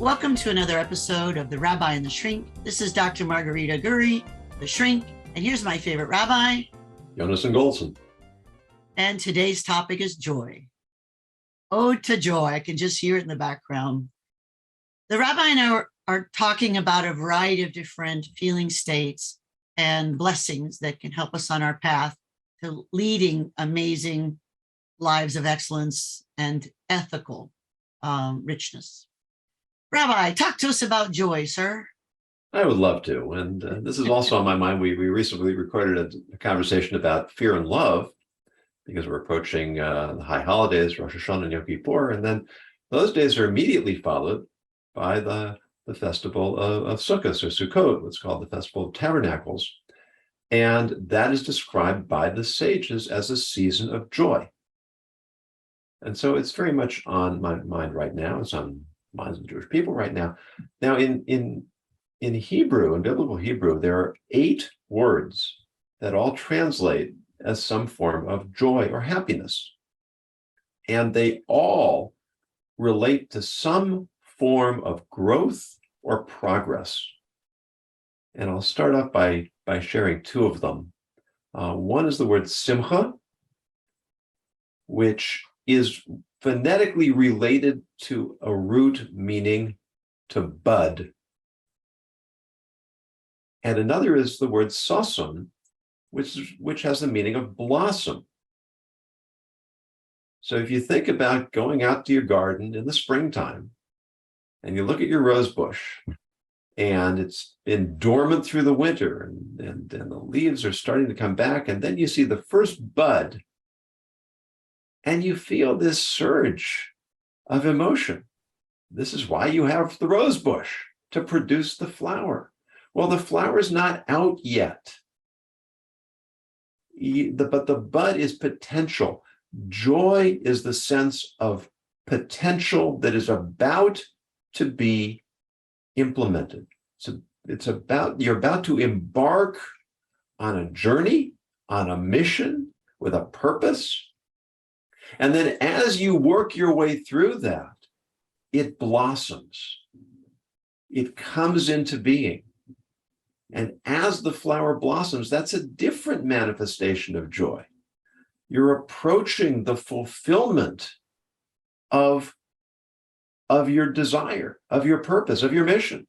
Welcome to another episode of the Rabbi and the Shrink. This is Dr. Margarita Gurri, the Shrink, and here's my favorite rabbi, Yonason Goldson. And today's topic is joy. Ode to joy. I can just hear it in the background. The rabbi and I are talking about a variety of different feeling states and blessings that can help us on our path to leading amazing lives of excellence and ethical richness. Rabbi, talk to us about joy, sir. I would love to. And this is also on my mind. We recently recorded a conversation about fear and love because we're approaching the high holidays, Rosh Hashanah and Yom Kippur. And then those days are immediately followed by the festival of Sukkot or Sukkot, what's called the Festival of Tabernacles. And that is described by the sages as a season of joy. And so it's very much on my mind right now. It's on minds of Jewish people right now. Now, in Hebrew, in biblical Hebrew, there are 8 words that all translate as some form of joy or happiness. And they all relate to some form of growth or progress. And I'll start off by sharing 2 of them. One is the word simcha, which is phonetically related to a root meaning to bud. And another is the word sason, which has the meaning of blossom. So if you think about going out to your garden in the springtime and you look at your rose bush and it's been dormant through the winter and the leaves are starting to come back, and then you see the first bud, and you feel this surge of emotion. This is why you have the rose bush, to produce the flower. Well, the flower is not out yet, but the bud is potential. Joy is the sense of potential that is about to be implemented. So you're about to embark on a journey, on a mission with a purpose. And then as you work your way through that, it blossoms. It comes into being. And as the flower blossoms, that's a different manifestation of joy. You're approaching the fulfillment of your desire, of your purpose, of your mission.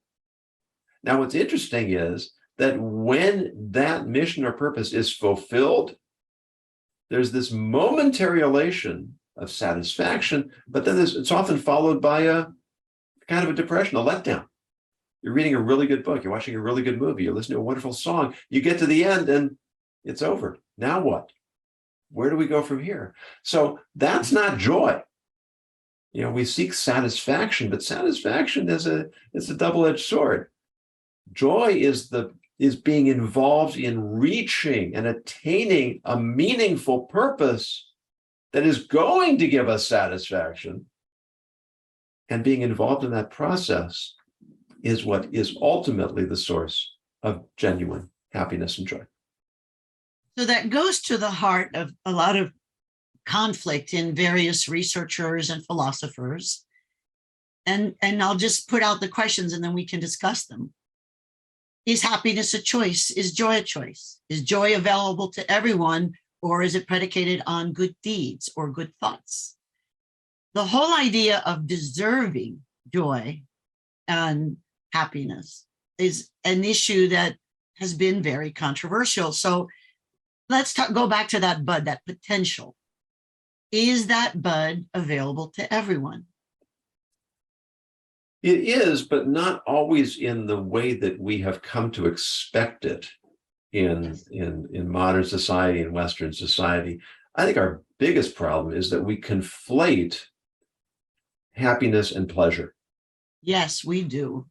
Now, what's interesting is that when that mission or purpose is fulfilled, there's this momentary elation of satisfaction, but then it's often followed by a kind of a depression, a letdown. You're reading a really good book, you're watching a really good movie, you're listening to a wonderful song, you get to the end and it's over. Now what? Where do we go from here? So that's not joy. You know, we seek satisfaction, but satisfaction is a double-edged sword. Joy is being involved in reaching and attaining a meaningful purpose that is going to give us satisfaction. And being involved in that process is what is ultimately the source of genuine happiness and joy. So that goes to the heart of a lot of conflict in various researchers and philosophers. And I'll just put out the questions and then we can discuss them. Is happiness a choice? Is joy a choice? Is joy available to everyone, or is it predicated on good deeds or good thoughts? The whole idea of deserving joy and happiness is an issue that has been very controversial. So let's go back to that bud, that potential. Is that bud available to everyone? It is, but not always in the way that we have come to expect it in modern society and Western society. I think our biggest problem is that we conflate happiness and pleasure. Yes, we do.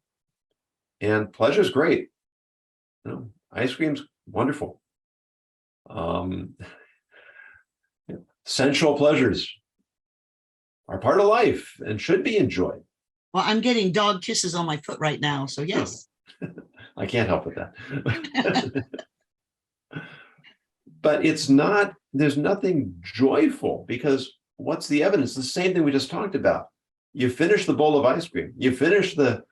And pleasure is great. You know, ice cream's wonderful. Sensual pleasures are part of life and should be enjoyed. Well, I'm getting dog kisses on my foot right now, so yes. I can't help with that. But there's nothing joyful, because what's the evidence? The same thing we just talked about. You finish the bowl of ice cream. You finish the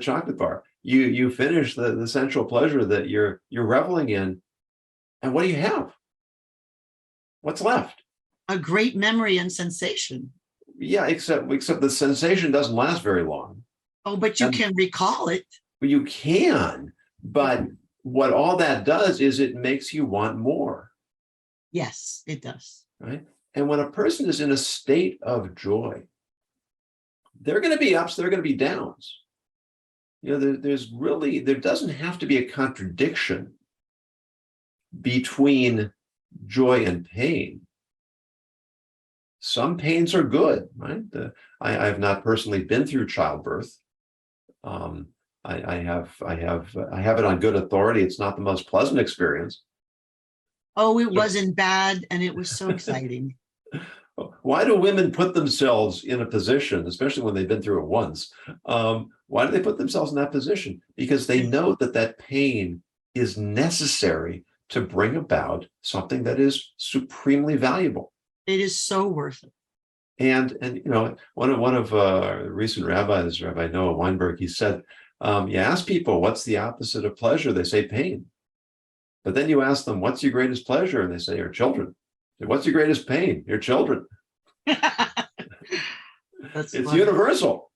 chocolate bar. You finish the sensual pleasure that you're reveling in. And what do you have? What's left? A great memory and sensation. Yeah, except the sensation doesn't last very long. Oh, but you can recall it. You can, but what all that does is it makes you want more. Yes, it does. Right? And when a person is in a state of joy, there are going to be ups, there are going to be downs. There doesn't have to be a contradiction between joy and pain. Some pains are good, right? I've not personally been through childbirth. I have it on good authority. It's not the most pleasant experience. Oh, it wasn't bad, and it was so exciting. Why do women put themselves in a position, especially when they've been through it once? Why do they put themselves in that position? Because they know that pain is necessary to bring about something that is supremely valuable. It is so worth it. And one of recent rabbis, Rabbi Noah Weinberg, he said, you ask people what's the opposite of pleasure, they say pain. But then you ask them, what's your greatest pleasure? And they say, your children. What's your greatest pain? Your children. It's funny. Universal.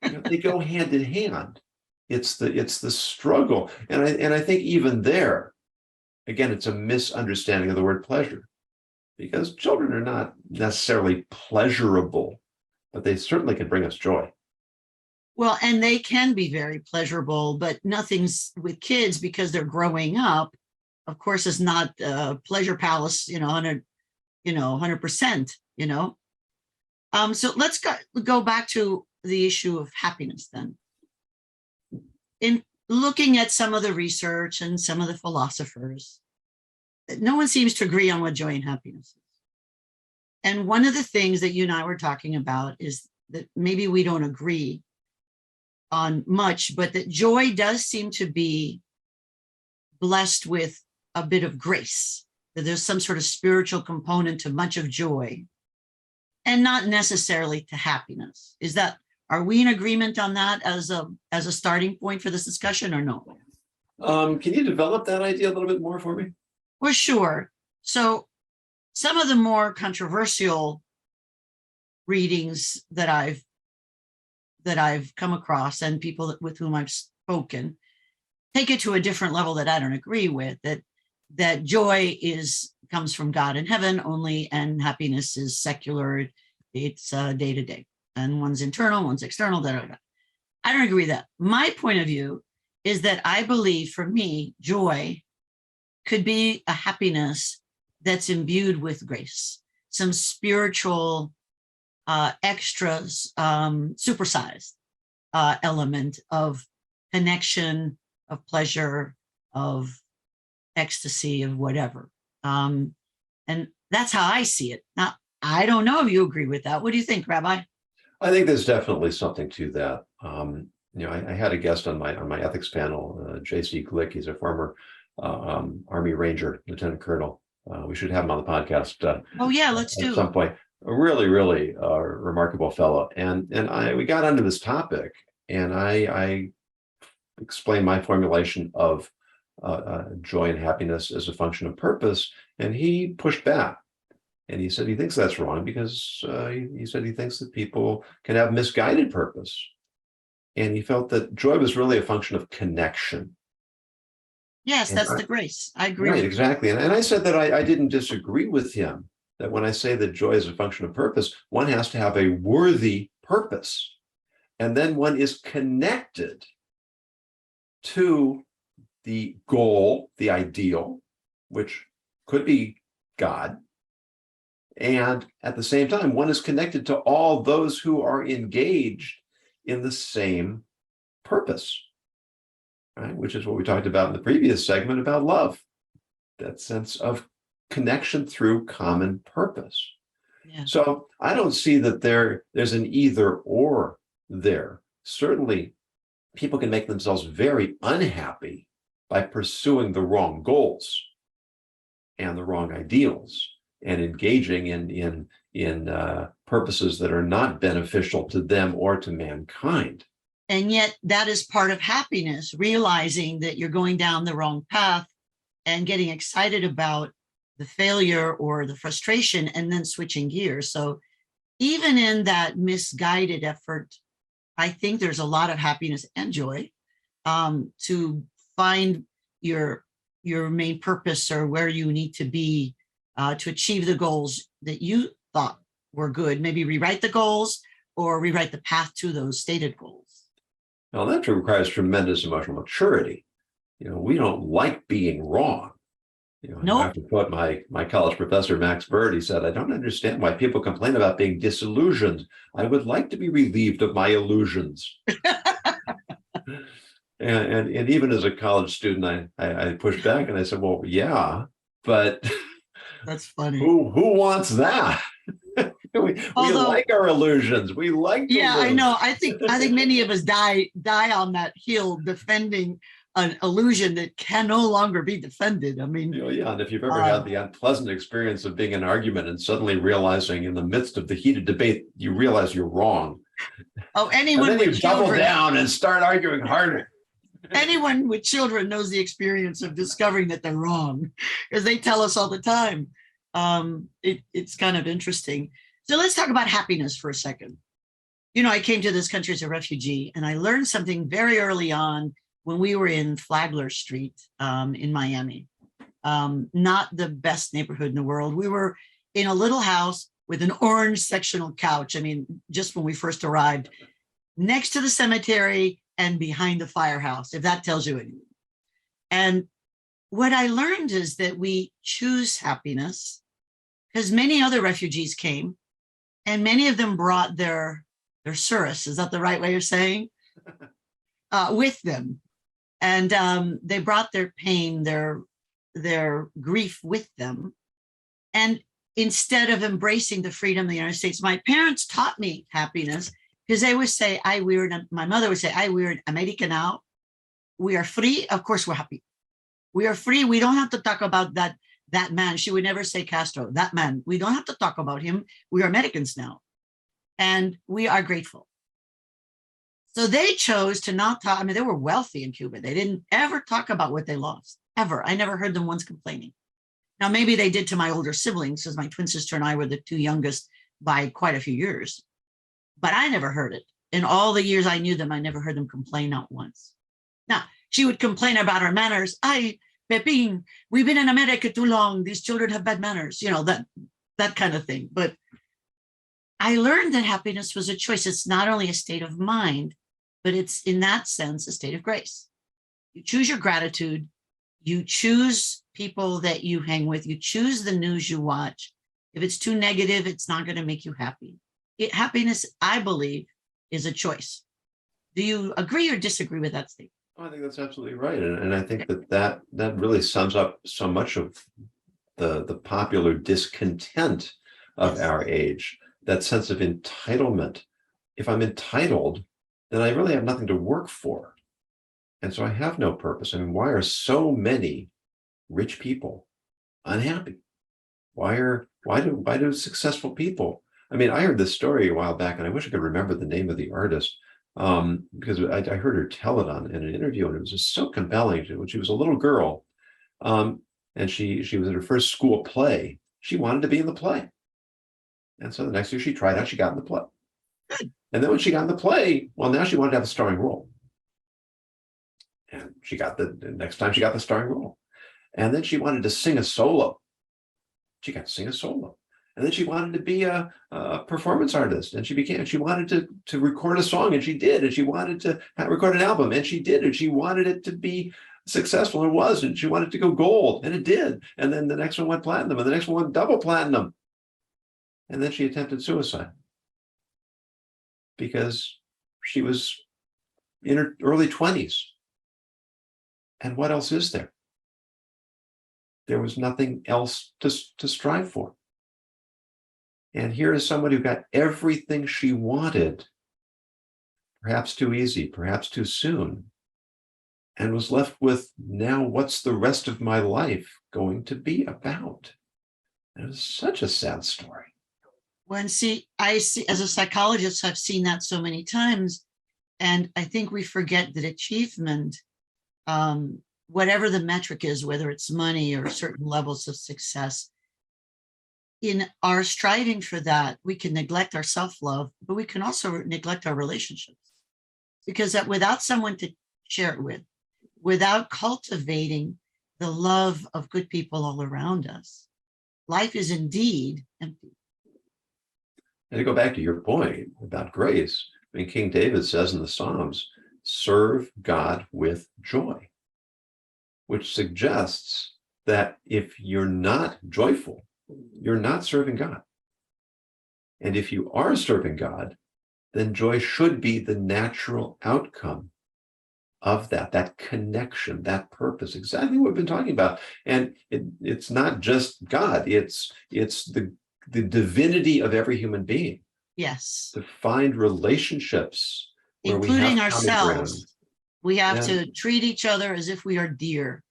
They go hand in hand. It's the struggle. And I think even there, again, it's a misunderstanding of the word pleasure, because children are not necessarily pleasurable, but they certainly can bring us joy. Well, and they can be very pleasurable, but nothing's with kids because they're growing up. Of course, it's not a pleasure palace, 100%, So let's go back to the issue of happiness then. In looking at some of the research and some of the philosophers, no one seems to agree on what joy and happiness is. And one of the things that you and I were talking about is that maybe we don't agree on much, but that joy does seem to be blessed with a bit of grace, that there's some sort of spiritual component to much of joy and not necessarily to happiness. Are we in agreement on that as a starting point for this discussion or no? Can you develop that idea a little bit more for me? Well, sure. So some of the more controversial readings that I've come across and people with whom I've spoken take it to a different level that I don't agree with, that joy comes from God in heaven only, and happiness is secular. It's day to day, and one's internal, one's external. I don't agree with that. My point of view is that I believe, for me, joy could be a happiness that's imbued with grace, some spiritual extras, supersized element of connection, of pleasure, of ecstasy, of whatever. And that's how I see it. Now, I don't know if you agree with that. What do you think, Rabbi? I think there's definitely something to that. I had a guest on my ethics panel, J.C. Glick. He's a former Army Ranger, Lieutenant Colonel. We should have him on the podcast. Oh yeah, let's do at some point. A really, really remarkable fellow. And we got onto this topic, and I explained my formulation of joy and happiness as a function of purpose, and he pushed back. And he said he thinks that's wrong because he said he thinks that people can have misguided purpose. And he felt that joy was really a function of connection. Yes, that's the grace. I agree. Right, exactly. And I said that I didn't disagree with him, that when I say that joy is a function of purpose, one has to have a worthy purpose. And then one is connected to the goal, the ideal, which could be God. And at the same time, one is connected to all those who are engaged in the same purpose, right? Which is what we talked about in the previous segment about love, that sense of connection through common purpose. Yeah. So I don't see that there's an either or there. Certainly, people can make themselves very unhappy by pursuing the wrong goals and the wrong ideals, and engaging in in purposes that are not beneficial to them or to mankind. And yet that is part of happiness, realizing that you're going down the wrong path and getting excited about the failure or the frustration and then switching gears. So even in that misguided effort, I think there's a lot of happiness and joy to find your main purpose or where you need to be to achieve the goals that you thought were good. Maybe rewrite the goals or rewrite the path to those stated goals. Now that requires tremendous emotional maturity. We don't like being wrong. Nope. I have to quote my college professor, Max Bird. He said, "I don't understand why people complain about being disillusioned. I would like to be relieved of my illusions." and even as a college student, I pushed back and I said, "Well, yeah, but that's funny. Who wants that?" we like our illusions. We like. Yeah, I know. I think many of us die on that hill defending an illusion that can no longer be defended. I mean, yeah. And if you've ever had the unpleasant experience of being in an argument and suddenly realizing in the midst of the heated debate, you realize you're wrong. Oh, anyone and then with you children, double down and start arguing harder. Anyone with children knows the experience of discovering that they're wrong, because they tell us all the time. It's kind of interesting. So let's talk about happiness for a second. I came to this country as a refugee, and I learned something very early on when we were in Flagler Street in Miami. Not the best neighborhood in the world. We were in a little house with an orange sectional couch. I mean, just when we first arrived, next to the cemetery and behind the firehouse, if that tells you anything. And what I learned is that we choose happiness because many other refugees came and many of them brought their surus, is that the right way of saying? With them. And they brought their pain, their grief with them. And instead of embracing the freedom of the United States, my parents taught me happiness because they would say, my mother would say, we're in America now. We are free. Of course, we're happy. We are free. We don't have to talk about that man. She would never say Castro, that man. We don't have to talk about him. We are Americans now. And we are grateful. So they chose to not talk. I mean, they were wealthy in Cuba. They didn't ever talk about what they lost, ever. I never heard them once complaining. Now, maybe they did to my older siblings, because my twin sister and I were the two youngest by quite a few years. But I never heard it. In all the years I knew them, I never heard them complain, not once. Now, she would complain about our manners. Pepin, we've been in America too long. These children have bad manners, that kind of thing. But I learned that happiness was a choice. It's not only a state of mind, but it's in that sense a state of grace. You choose your gratitude. You choose people that you hang with. You choose the news you watch. If it's too negative, it's not going to make you happy. Happiness, I believe, is a choice. Do you agree or disagree with that statement? I think that's absolutely right. And I think that really sums up so much of the popular discontent of our age, that sense of entitlement. If I'm entitled, then I really have nothing to work for. And so I have no purpose. I mean, why are so many rich people unhappy? Why do successful people? I mean, I heard this story a while back, and I wish I could remember the name of the artist, because I heard her tell it in an interview, and it was just so compelling. When she was a little girl, and she was in her first school play, she wanted to be in the play. And so the next year she tried out, she got in the play. And then when she got in the play, well, now she wanted to have a starring role. And the next time she got the starring role. And then she wanted to sing a solo. She got to sing a solo. And then she wanted to be a performance artist. And she wanted to record a song, and she did. And she wanted to record an album, and she did. And she wanted it to be successful, and it was. And she wanted to go gold, and it did. And then the next one went platinum, and the next one went double platinum. And then she attempted suicide because she was in her early 20s. And what else is there? There was nothing else to strive for. And here is somebody who got everything she wanted, perhaps too easy, perhaps too soon, and was left with, now what's the rest of my life going to be about? And it was such a sad story. I see, as a psychologist, I've seen that so many times. And I think we forget that achievement, whatever the metric is, whether it's money or certain levels of success, in our striving for that, we can neglect our self-love, but we can also neglect our relationships. Because that without someone to share it with, without cultivating the love of good people all around us, life is indeed empty. And to go back to your point about grace, I mean, King David says in the Psalms, serve God with joy, which suggests that if you're not joyful, you're not serving God. And if you are serving God, then joy should be the natural outcome of that connection, that purpose, exactly what we've been talking about. And it's not just God, it's the divinity of every human being. Yes. To find relationships where including we have common ground. Ourselves. We have to treat each other as if we are dear.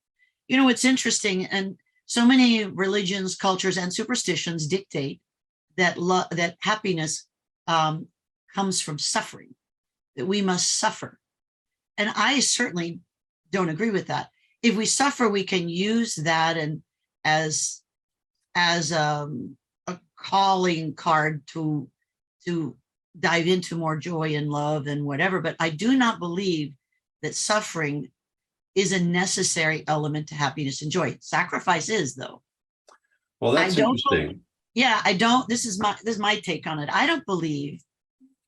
You know, it's interesting, and so many religions, cultures, and superstitions dictate that that happiness comes from suffering, that we must suffer. And I certainly don't agree with that. If we suffer, we can use that and as a calling card to dive into more joy and love and whatever. But I do not believe that suffering is a necessary element to happiness and joy. Sacrifice is, though. Well, that's interesting. I don't. This is my take on it. I don't believe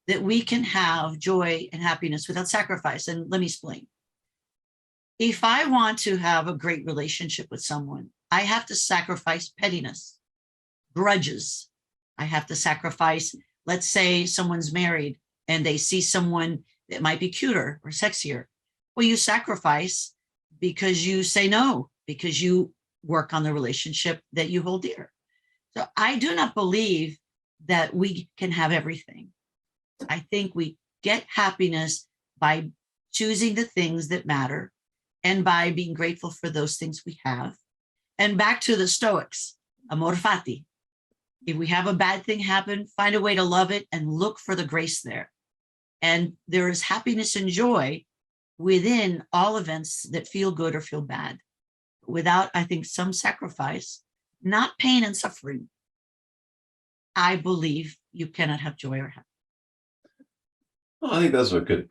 that we can have joy and happiness without sacrifice. And let me explain. If I want to have a great relationship with someone, I have to sacrifice pettiness, grudges. I have to sacrifice, let's say someone's married and they see someone that might be cuter or sexier. Well, you sacrifice because you say no, because you work on the relationship that you hold dear. So I do not believe that we can have everything. I think we get happiness by choosing the things that matter and by being grateful for those things we have. And back to the Stoics, amor fati. If we have a bad thing happen, find a way to love it and look for the grace there. And there is happiness and joy within all events that feel good or feel bad. Without, I think, some sacrifice, not pain and suffering, I believe you cannot have joy or happiness. Well, I think that's a good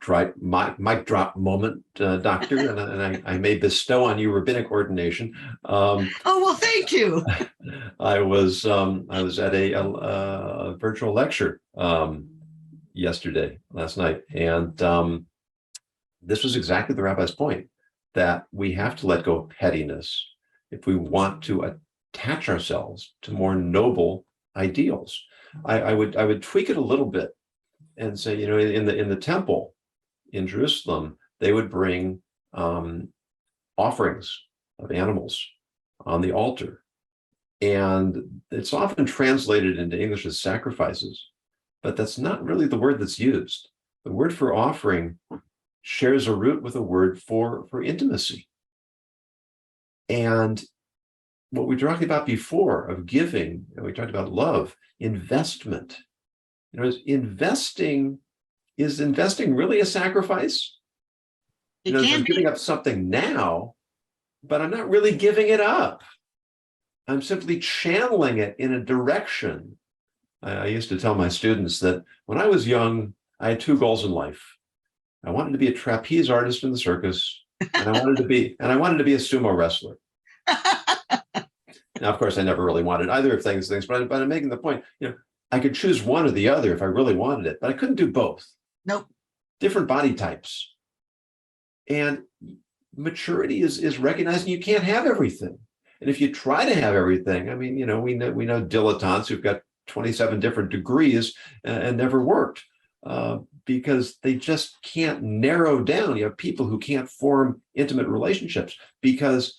mic drop moment, Doctor, and I may bestow on you rabbinic ordination. Oh, well, thank you. I was at a virtual lecture last night, and this was exactly the rabbi's point, that we have to let go of pettiness if we want to attach ourselves to more noble ideals. I would tweak it a little bit and say, you know, in the temple in Jerusalem, they would bring offerings of animals on the altar. And it's often translated into English as sacrifices, but that's not really the word that's used. The word for offering shares a root with a word for intimacy. And what we talked about before of giving, and we talked about love, investment. You know, is investing really a sacrifice? It You know, can I'm giving up something now, but I'm not really giving it up. I'm simply channeling it in a direction. I used to tell my students that when I was young, I had two goals in life. I wanted to be a trapeze artist in the circus, and I wanted to be a sumo wrestler. Now, of course, I never really wanted either of things, but I'm making the point, you know, I could choose one or the other if I really wanted it, but I couldn't do both. Nope. Different body types. And maturity is recognizing you can't have everything. And if you try to have everything, I mean, you know, we know dilettantes who've got 27 different degrees and never worked because they just can't narrow down. You have people who can't form intimate relationships because,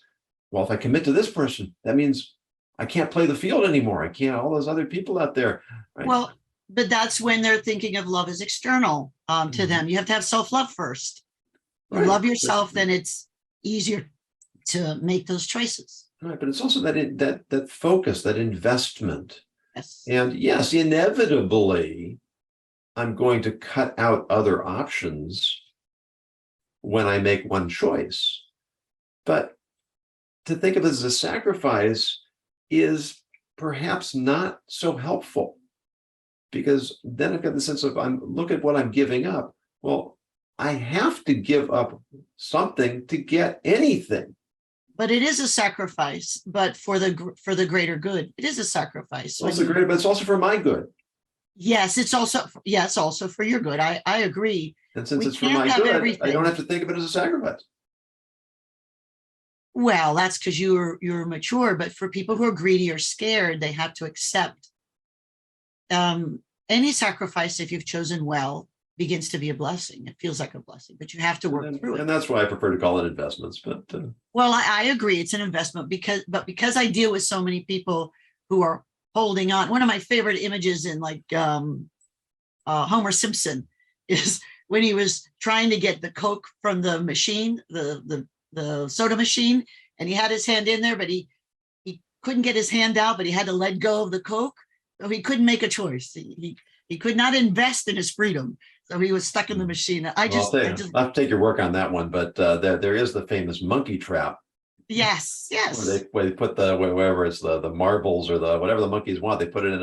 well, if I commit to this person, that means I can't play the field anymore. I can't, all those other people out there. Right? Well, but that's when they're thinking of love as external to them. You have to have self-love first. You love yourself, then it's easier to make those choices. Right, but it's also that focus, that investment, Yes. And yes, inevitably, I'm going to cut out other options when I make one choice. But to think of it as a sacrifice is perhaps not so helpful, because then I've got the sense of, look at what I'm giving up. Well, I have to give up something to get anything. But it is a sacrifice, but for the greater good. It is a sacrifice. It's also great, but it's also for my good. Yes, it's also for your good. I agree. And since We it's for can't my have good, everything. I don't have to think of it as a sacrifice. Well, that's because you're mature, but for people who are greedy or scared, they have to accept any sacrifice, if you've chosen well, begins to be a blessing. It feels like a blessing, but you have to work through it. And that's why I prefer to call it investments. But well, I agree, it's an investment because I deal with so many people who are holding on. One of my favorite images in like Homer Simpson is when he was trying to get the Coke from the machine, the soda machine, and he had his hand in there, but he couldn't get his hand out, but he had to let go of the Coke. So he couldn't make a choice. He could not invest in his freedom. So he was stuck in the machine. I'll take your work on that one, but there is the famous monkey trap. Yes. Where they put wherever it's the marbles or whatever the monkeys want, they put it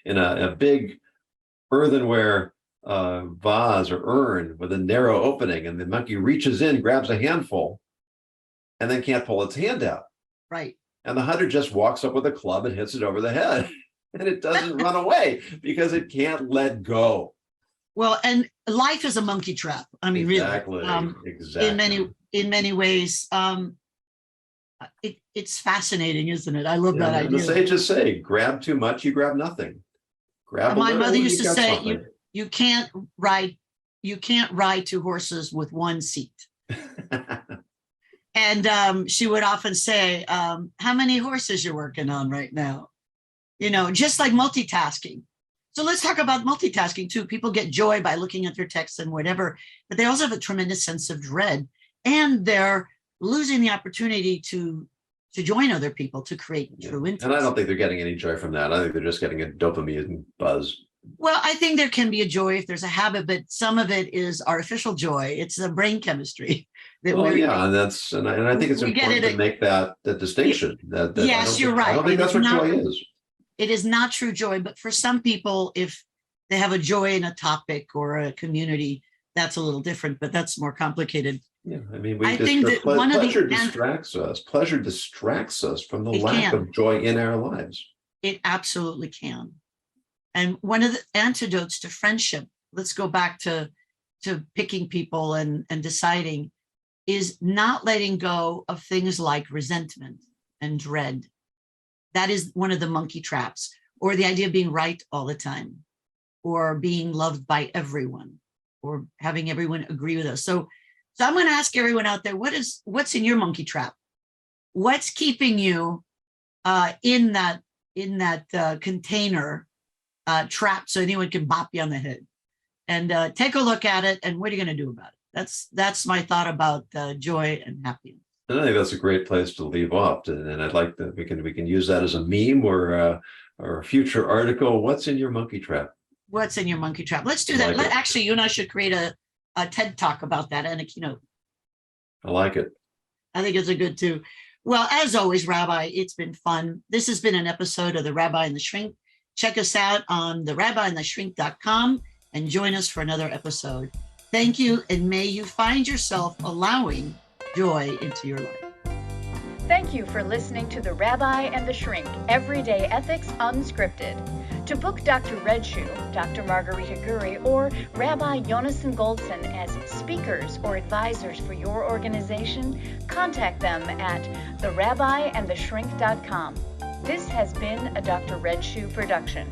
in a big earthenware vase or urn with a narrow opening, and the monkey reaches in, grabs a handful, and then can't pull its hand out. Right. And the hunter just walks up with a club and hits it over the head, and it doesn't run away because it can't let go. Well, and life is a monkey trap. I mean, exactly. Really, exactly. In many ways, it's fascinating, isn't it? I love that idea. The sages say, grab too much, you grab nothing. Grab my mother used to say, something. you can't ride 2 horses with one seat. And she would often say, how many horses you're working on right now? Just like multitasking. So let's talk about multitasking too. People get joy by looking at their texts and whatever, but they also have a tremendous sense of dread, and they're losing the opportunity to join other people, to create true interest. And I don't think they're getting any joy from that. I think they're just getting a dopamine buzz. Well, I think there can be a joy if there's a habit, but some of it is artificial joy. It's the brain chemistry. And I think it's important to make that distinction. Yes, you're right. I don't think that's what joy is. It is not true joy, but for some people, if they have a joy in a topic or a community, that's a little different, but that's more complicated. Yeah, I mean, pleasure distracts us. Pleasure distracts us from the lack of joy in our lives. It absolutely can. And one of the antidotes to friendship, let's go back to picking people and deciding, is not letting go of things like resentment and dread. That is one of the monkey traps, or the idea of being right all the time, or being loved by everyone, or having everyone agree with us. So I'm going to ask everyone out there, what's in your monkey trap? What's keeping you in that container trap, so anyone can bop you on the head? And take a look at it, and what are you going to do about it? That's my thought about joy and happiness. And I think that's a great place to leave off. And I'd like that we can use that as a meme or a future article. What's in your monkey trap? What's in your monkey trap? Let's do that. Actually, you and I should create a TED Talk about that and a keynote. I like it. I think it's a good too. Well, as always, Rabbi, it's been fun. This has been an episode of the Rabbi and the Shrink. Check us out on the rabbiandtheshrink.com and join us for another episode. Thank you, and may you find yourself allowing joy into your life. Thank you for listening to the Rabbi and the Shrink, Everyday Ethics Unscripted. To book Dr. Red Shoe, Dr. Margarita Gurri, or Rabbi Yonason Goldson as speakers or advisors for your organization, contact them at therabbiandtheshrink.com. This has been a Dr. Red Shoe production.